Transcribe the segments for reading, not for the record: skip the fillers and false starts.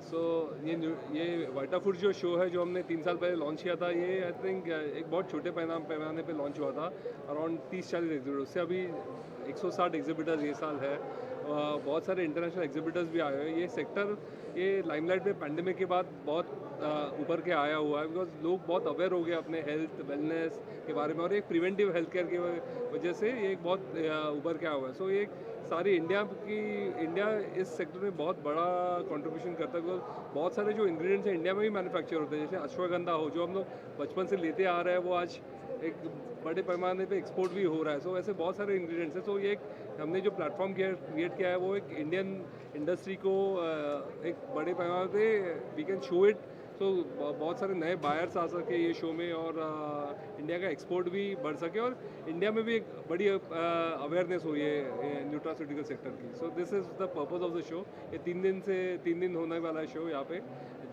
सो ये वाइटाफूड जो शो है जो हमने 3 साल पहले लॉन्च किया था, ये आई थिंक एक बहुत छोटे पैमाने पे लॉन्च हुआ था, अराउंड 30-40 एग्जिबिटर। उससे अभी 160 एग्जिबिटर्स ये साल है। बहुत सारे इंटरनेशनल एग्जिबिटर्स भी आए हुए हैं। ये सेक्टर ये लाइमलाइट में पैंडेमिक के बाद बहुत ऊपर के आया हुआ है, बिकॉज लोग बहुत अवेयर हो गए अपने हेल्थ वेलनेस के बारे में, और एक प्रिवेंटिव हेल्थ केयर की वजह से ये एक बहुत ऊपर के आया हुआ है। सो ये सारी इंडिया इस सेक्टर में बहुत बड़ा कंट्रीब्यूशन करता है, बिकॉज बहुत सारे जो इंग्रेडिएंट्स हैं इंडिया में भी मैन्युफैक्चर होते हैं। जैसे अश्वगंधा हो, जो हम लोग बचपन से लेते आ रहे हैं, वो आज एक बड़े पैमाने पे एक्सपोर्ट भी हो रहा है। सो ऐसे बहुत सारे इंग्रेडिएंट्स हैं। सो ये एक हमने जो प्लेटफॉर्म क्रिएट किया है, वो एक इंडियन इंडस्ट्री को एक बड़े पैमाने पे वी कैन शो इट। सो बहुत सारे नए बायर्स आ सके ये शो में, और इंडिया का एक्सपोर्ट भी बढ़ सके, और इंडिया में भी एक बड़ी अवेयरनेस हो ये न्यूट्रास्यूटिकल सेक्टर की। So this is the purpose of the show. ये 3 दिन होने वाला है शो यहाँ पे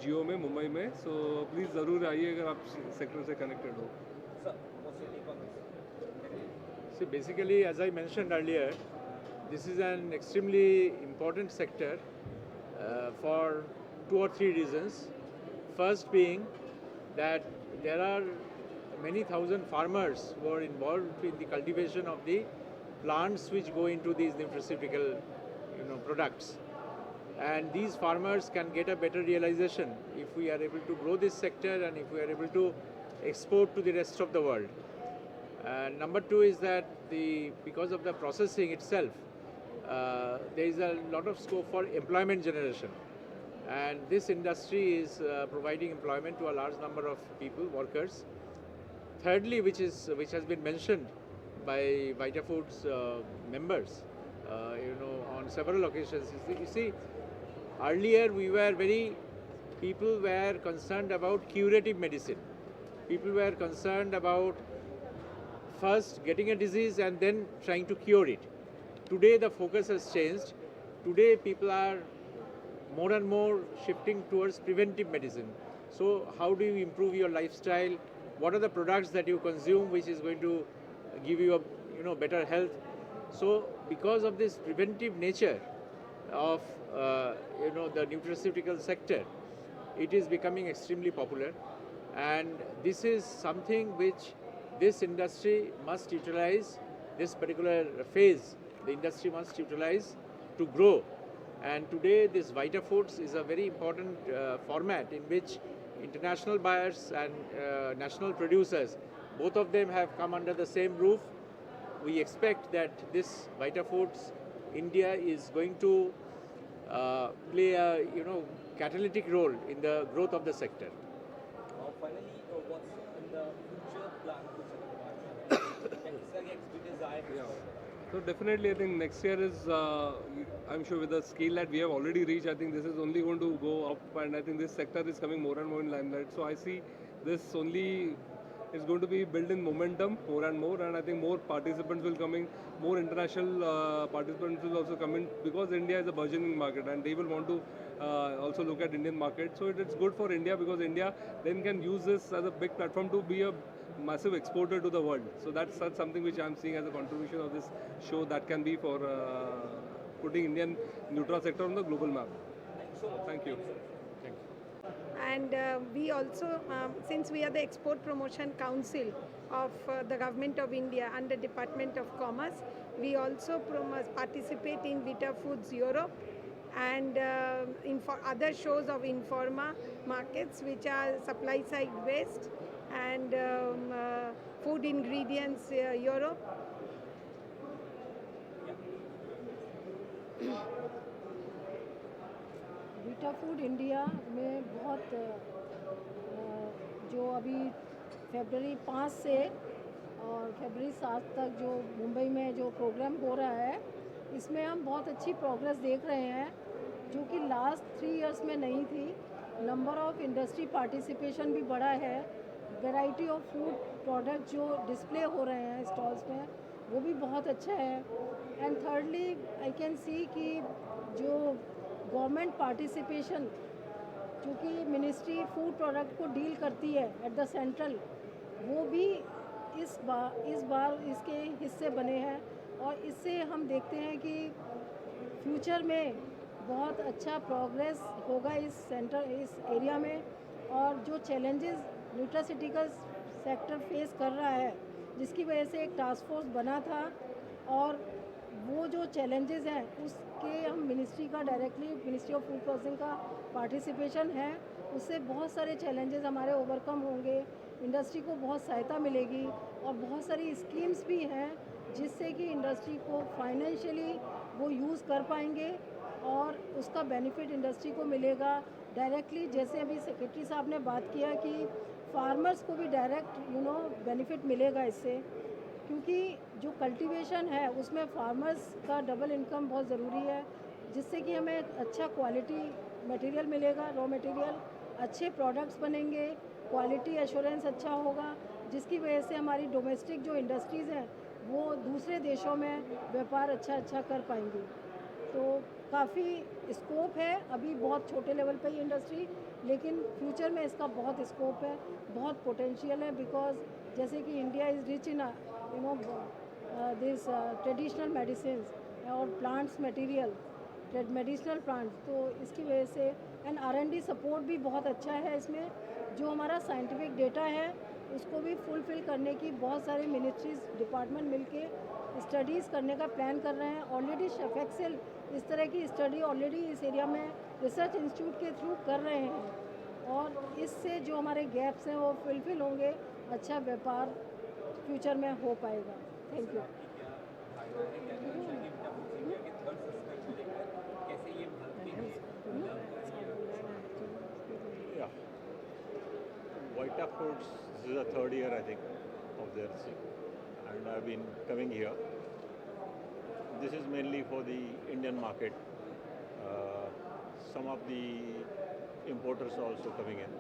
जियो में, मुंबई में। सो प्लीज़ ज़रूर आइए अगर आप सेक्टर से कनेक्टेड हो। See, basically, as I mentioned earlier, this is an extremely important sector for 2 or 3 reasons. First being that there are many thousand farmers who are involved in the cultivation of the plants which go into these nutraceutical, products. And these farmers can get a better realization if we are able to grow this sector and if we are able to export to the rest of the world. Number two is that because of the processing itself, there is a lot of scope for employment generation. And this industry is providing employment to a large number of people, workers. Thirdly, which has been mentioned by VitaFood's members, on several occasions. You see, earlier people were concerned about curative medicine. People were concerned about first getting a disease and then trying to cure it. Today the focus has changed. Today people are more and more shifting towards preventive medicine. So how do you improve your lifestyle? What are the products that you consume which is going to give you a better health? So because of this preventive nature of the nutraceutical sector, it is becoming extremely popular, and this is something which this industry must utilize. This particular phase the industry must utilize to grow. And today this VitaFoods is a very important format in which international buyers and national producers, both of them have come under the same roof. We expect that this VitaFoods India is going to play a catalytic role in the growth of the sector. Finally, what's in the future plan for Chhatrapati? Yeah. So definitely, I think next year is, I'm sure with the scale that we have already reached, I think this is only going to go up, and I think this sector is coming more and more in limelight. So I see this only is going to be built in momentum more and more, and I think more participants will come in, more international participants will also come in, because India is a burgeoning market and they will want to also look at Indian market. So it's good for India, because India then can use this as a big platform to be a massive exporter to the world. So that's something which I'm seeing as a contribution of this show that can be for putting Indian Nutra sector on the global map. Thank you. And we also, since we are the Export Promotion Council of the Government of India under Department of Commerce, we also participate in VitaFoods Europe and in for other shows of Informa markets, which are supply side based, and food ingredients Europe. Vitafood India में बहुत जो अभी फरवरी 5 से और फरवरी 7 तक जो मुंबई में जो प्रोग्राम हो रहा है, इसमें हम बहुत अच्छी प्रोग्रेस देख रहे हैं, जो कि लास्ट 3 इयर्स में नहीं थी। नंबर ऑफ इंडस्ट्री पार्टिसिपेशन भी बढ़ा है, वैरायटी ऑफ फूड प्रोडक्ट जो डिस्प्ले हो रहे हैं स्टॉल्स में, वो भी बहुत अच्छा है। And thirdly I can see कि जो गवर्नमेंट पार्टिसिपेशन, चूँकि मिनिस्ट्री फूड प्रोडक्ट को डील करती है एट द सेंट्रल, वो भी इस बार इसके हिस्से बने हैं। और इससे हम देखते हैं कि फ्यूचर में बहुत अच्छा प्रोग्रेस होगा इस एरिया में। और जो चैलेंजेस न्यूट्रासिटिकल सेक्टर फेस कर रहा है, जिसकी वजह से एक टास्क फोर्स बना था, और वो जो चैलेंजेस हैं उसके हम मिनिस्ट्री का directly ministry of food processing का पार्टिसिपेशन है, उससे बहुत सारे चैलेंजेस हमारे ओवरकम होंगे, इंडस्ट्री को बहुत सहायता मिलेगी। और बहुत सारी स्कीम्स भी हैं जिससे कि इंडस्ट्री को फाइनेंशियली वो यूज़ कर पाएंगे और उसका बेनिफिट इंडस्ट्री को मिलेगा डायरेक्टली। जैसे अभी सेक्रेटरी साहब ने बात किया कि फार्मर्स को भी डायरेक्ट बेनिफिट मिलेगा इससे, क्योंकि जो कल्टीवेशन है उसमें फार्मर्स का डबल इनकम बहुत ज़रूरी है, जिससे कि हमें अच्छा क्वालिटी मटेरियल मिलेगा, रॉ मटेरियल, अच्छे प्रोडक्ट्स बनेंगे, क्वालिटी एश्योरेंस अच्छा होगा, जिसकी वजह से हमारी डोमेस्टिक जो इंडस्ट्रीज़ हैं वो दूसरे देशों में व्यापार अच्छा कर पाएंगी। तो काफ़ी स्कोप है, अभी बहुत छोटे लेवल पे ही इंडस्ट्री, लेकिन फ्यूचर में इसका बहुत स्कोप है, बहुत पोटेंशियल है। बिकॉज जैसे कि India is rich in this traditional medicine और प्लांट्स मटेरियल, मेडिसिनल प्लांट्स, तो इसकी वजह से एंड R&D सपोर्ट भी बहुत अच्छा है इसमें। जो हमारा साइंटिफिक डेटा है उसको भी फुलफ़िल करने की बहुत सारे मिनिस्ट्रीज डिपार्टमेंट मिलके स्टडीज़ करने का प्लान कर रहे हैं। ऑलरेडी शेफेक्सेल इस तरह की स्टडी ऑलरेडी इस एरिया में रिसर्च इंस्टीट्यूट के थ्रू कर रहे हैं, और इससे जो हमारे गैप्स हैं वो फुलफ़िल होंगे, अच्छा व्यापार फ्यूचर में हो पाएगा। Thank you. Yeah. Vita Foods, this is the third year I think of their thing, and I've been coming here. This is mainly for the Indian market. Some of the importers are also coming in,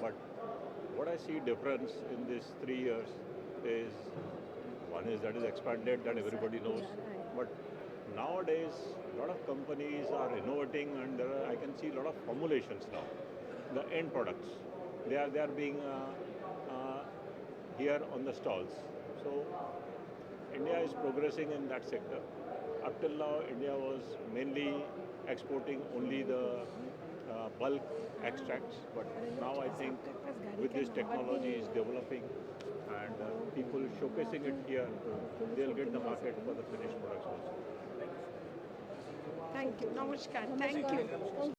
but what I see difference in these 3 years is one is that is expanded, that everybody knows, but nowadays a lot of companies are innovating, and I can see a lot of formulations now. The end products, they are being here on the stalls. So India is progressing in that sector. Up till now, India was mainly exporting only the bulk extracts, but now I think with this technology is developing and people showcasing it here, they'll get the market for the finished products also. Thank you. Namaskar. Thank you.